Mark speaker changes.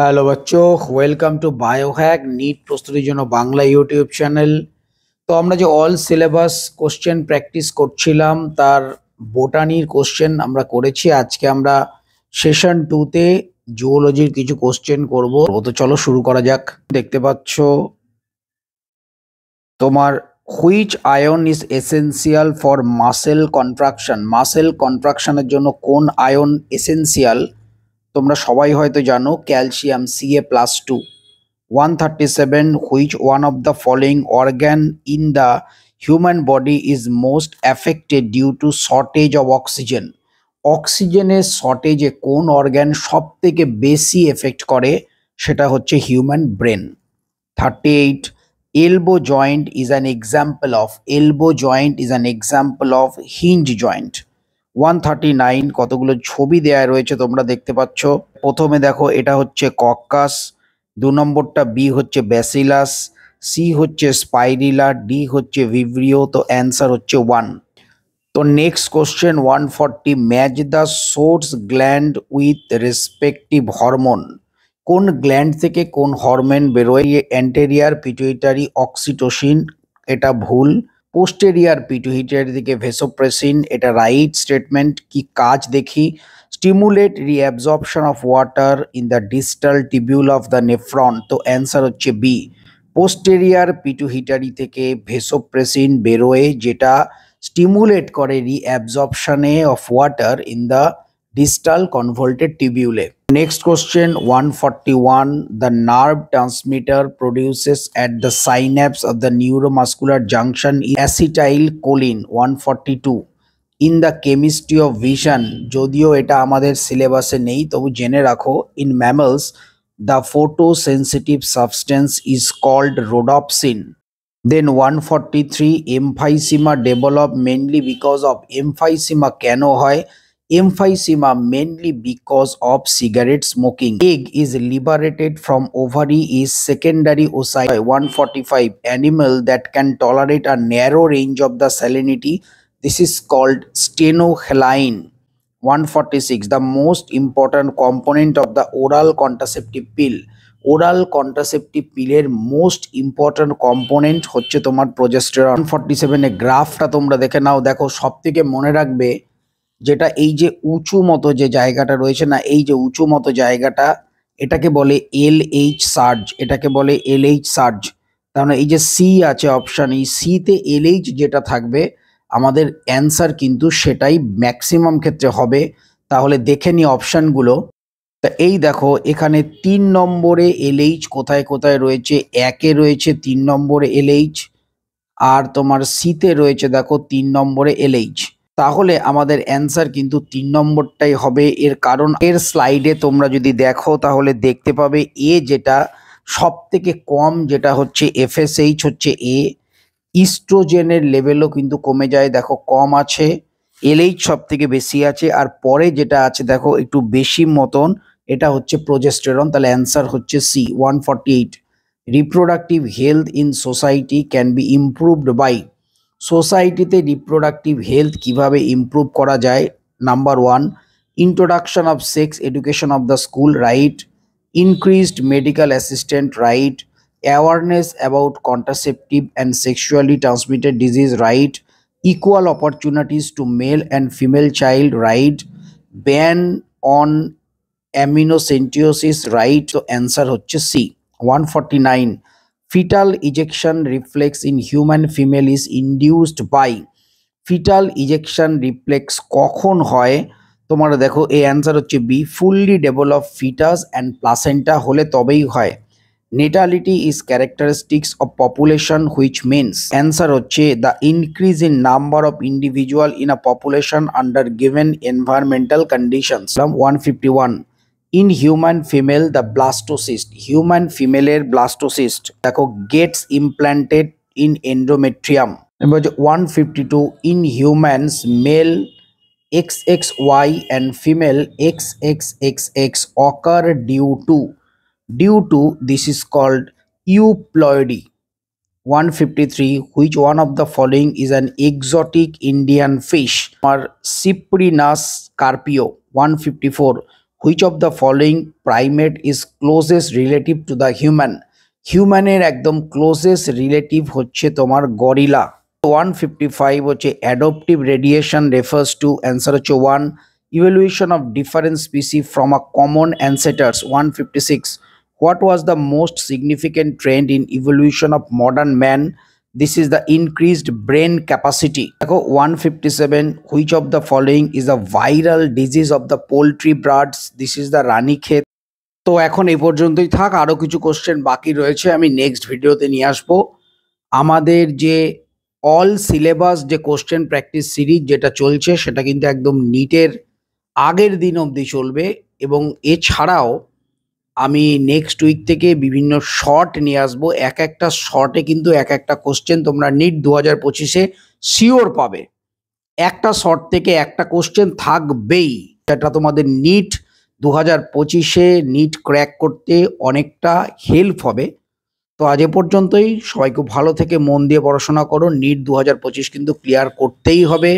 Speaker 1: Hello বাচ্চো, welcome to Biohack NEET প্রস্তুতির জন্য বাংলা ইউটিউব চ্যানেল। তো আমরা যে অল সিলেবাস কোশ্চেন প্র্যাকটিস করছিলাম তার বোটানির কোশ্চেন আমরা করেছি। আজকে আমরা সেশন 2-তে জুওলজির কিছু কোশ্চেন করব। তো চলো শুরু করা যাক। দেখতে পাচ্ছ তোমার which ion is essential for muscle contraction. Muscle কন্ট্রাকশনের জন্য কোন আয়ন এসেনশিয়াল তোমরা সবাই হয়তো জানো, calcium Ca+2। 137 which one of the following organ in the human body is most affected due to shortage of oxygen? অক্সিজেনের শর্টেজে কোন অর্গান সব থেকে বেশি এফেক্ট করে, সেটা হচ্ছে human brain. 38 elbow joint is an example of hinge joint। 139 কতগুলো ছবি দেয়া রয়েছে তোমরা দেখতে পাচ্ছ। প্রথমে দেখো এটা হচ্ছে কক্কাস, 2 নম্বরটা বি হচ্ছে ব্যাসিলাস, সি হচ্ছে স্পাইরিলা, ডি হচ্ছে ভিব্রিও। তো অ্যান্সার হচ্ছে 1। তো next question 140 match the source gland with respective hormone. কোন গ্ল্যান্ড থেকে কোন হরমোন বেরোয়? অ্যান্টেরিয়ার পিটুইটারি অক্সিটোসিন, এটা ভুল। পোস্টেরিয়ার পিটুইটারি থেকে ভেসোপ্রেসিন, এটা রাইট স্টেটমেন্ট। কি কাজ দেখি? Stimulate reabsorption of water in the distal tubule of the nephron. তো অ্যান্সার হচ্ছে বি। পোস্টেরিয়ার পিটুইটারি থেকে ভেসোপ্রেসিন বেরোয়, যেটা স্টিমুলেট করে রিঅ্যাবজর্পশনে of water in the distal convoluted tubule. Next question 141 the nerve transmitter produces at the synapse of the neuromuscular junction is acetylcholine। 142 in the chemistry of vision, যদিও এটা আমাদের সিলেবাসে নেই তবু জেনে রাখো, in mammals the photosensitive substance is called rhodopsin। Then 143 emphysema develop mainly because of emphysema কেন হয়? Emphysema mainly because of cigarette smoking। Egg is liberated from ovary is secondary oocyte। 145 animal that can tolerate a narrow range of the salinity, this is called stenohaline। 146 the most important component of the oral contraceptive pill। Oral contraceptive পিলের most important component হচ্ছে তোমার progesterone. 147 গ্রাফটা তোমরা দেখে নাও। দেখো সব থেকে মনে রাখবে যেটা এই যে উঁচু মতো যে জায়গাটা রয়েছে না, এই যে উঁচু মতো জায়গাটা, এটাকে বলে LH সার্জ, এটাকে বলে LH সার্জ। তার এই যে সি আছে অপশান, এই সিতে LH যেটা থাকবে আমাদের অ্যান্সার কিন্তু সেটাই ম্যাক্সিমাম ক্ষেত্রে হবে। তাহলে দেখে নি অপশানগুলো। তা এই দেখো এখানে 3 নম্বরে LH কোথায় কোথায় রয়েছে? 1-এ রয়েছে 3 নম্বরে LH, আর তোমার সিতে রয়েছে দেখো 3 নম্বরে LH। তাহলে আমাদের অ্যান্সার কিন্তু 3 নম্বরটাই হবে। এর কারণ এর স্লাইডে তোমরা যদি দেখো তাহলে দেখতে পাবে এ যেটা সব থেকে কম, যেটা হচ্ছে FSH হচ্ছে এ। ইস্ট্রোজেনের লেভেলও কিন্তু কমে যায়, দেখো কম আছে। LH সব থেকে বেশি আছে, আর পরে যেটা আছে দেখো একটু বেশি মতন, এটা হচ্ছে প্রোজেস্টেরন। তাহলে অ্যান্সার হচ্ছে C. 148 reproductive health in society can be improved by. সোসাইটিতে রিপ্রোডাক্টিভ হেলথ কিভাবে ইমপ্রুভ করা যায়? Number 1 introduction of sex education of the school, right. Increased medical assistant, right. Awareness about contraceptive and sexually transmitted disease, right. Equal opportunities to male and female child, right. Ban on amniocentesis, right. So answer হচ্ছে C। 149 fetal ejection reflex in human female is induced by। fetal ejection reflex কখন হয়? তোমরা দেখো এই answer হচ্ছে B, fully develop foetus and placenta হলে তবেই হয়। Natality is characteristics of population, which means answer হচ্ছে the increase in number of individual in a population under given environmental conditions। 151 in human female the blastocyst, human female এর blastocyst দেখো gets implanted in endometrium। 152 in humans male XXY and female XXXX occur due to this is called euploidy। 153 which one of the following is an exotic Indian fish? Or Cyprinus carpio। 154 which of the following primate is closest relative to the human? হিউম্যানের একদম closest relative হচ্ছে তোমার gorilla. 155 হচ্ছে adaptive radiation refers to, answer হচ্ছে 1, evaluation of different species from a common ancestors. 156, what was the most significant trend in evolution of modern man? This is the increased brain capacity. দেখো 157, which of the following is a viral disease of the poultry birds? This is the Ranikhet. তো এখন এই পর্যন্তই থাক, আরো কিছু question বাকি রয়েছে, আমি নেক্সট ভিডিওতে নিয়ে আসবো। আমাদের যে অল সিলেবাস যে কোশ্চেন প্র্যাকটিস সিরিজ যেটা চলছে সেটা কিন্তু একদম নিটের আগের দিন অবধি চলবে, এবং এছাড়াও আমি নেক্সট উইক থেকে বিভিন্ন শর্ট নিয়ে আসবো। এক একটা শর্টে কিন্তু এক একটা কোশ্চেন তোমরা নিট 2025-এ শিওর পাবে। একটা শর্ট থেকে একটা কোশ্চেন থাকবেই, যেটা তোমাদের নিট 2025-এ নিট ক্র্যাক করতে অনেকটা হেল্প হবে। তো আজ এ পর্যন্তই, সবাই খুব ভালো থেকে মন দিয়ে পড়াশোনা করো, নিট 2025 কিন্তু ক্লিয়ার করতেই হবে।